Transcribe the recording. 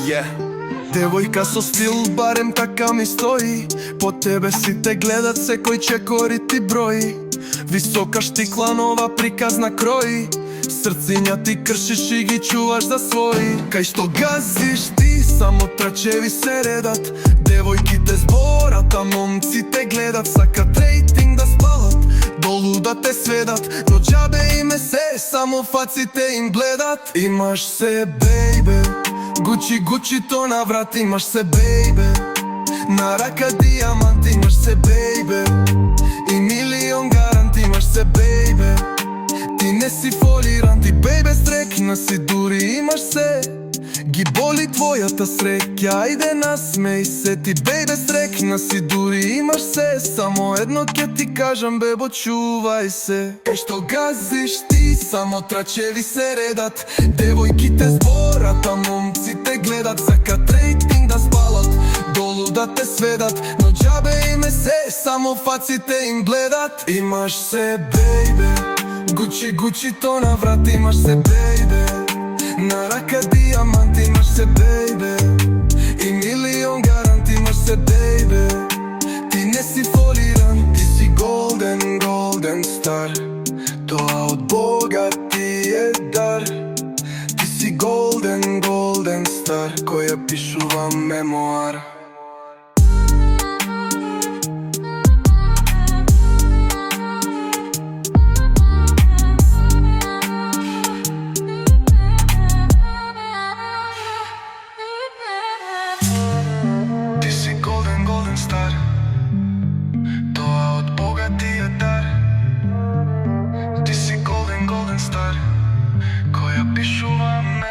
Девојка со стил, барем така ми стои. По тебе сите гледат, секој чекори ти брои. Висока штикла, нова приказна крои. Срциња ти кршиш и ги чуваш за своји. Кај што газиш ти, само трачеви се редат. Девојките зборат, а момците гледат. Сакат рейтинг да спалат, долу да те сведат. Но џабе име се, само фаците им бледат. Имаш се, бейбе, Гучи то на врат, имаш се, бейбе. На рака диамант, имаш се, бейбе. И милион гарант, имаш се, бейбе. Ти не си фолиран, ти бейбе стрекна си, дури имаш се. Ги боли твојата среќа, ајде насмеј се. Ти бейбе стрекна си, дури имаш се. Само едно ќе ти кажам, бебо, чувај се. Кај што газиш ти, само трачеви се редат. Девојките зборат, а момците гледат. Сакат рейтинг да спалат, долу да те сведат. Но џабе име се, само фаците им бледат. Имаш се, бейбе, Гучи то на врат, имаш се, бейбе. На рака диамант, имаш се, бейбе. И милион гарант, имаш се, бейбе. Ти не си фолиран, ти си голден стар. Тоа од Бога ти е дар. Ти си голден стар, кој ја пишува мемоар. Стар, тоа од Бога ти е дар. Ти си голден стар, кој ја пишува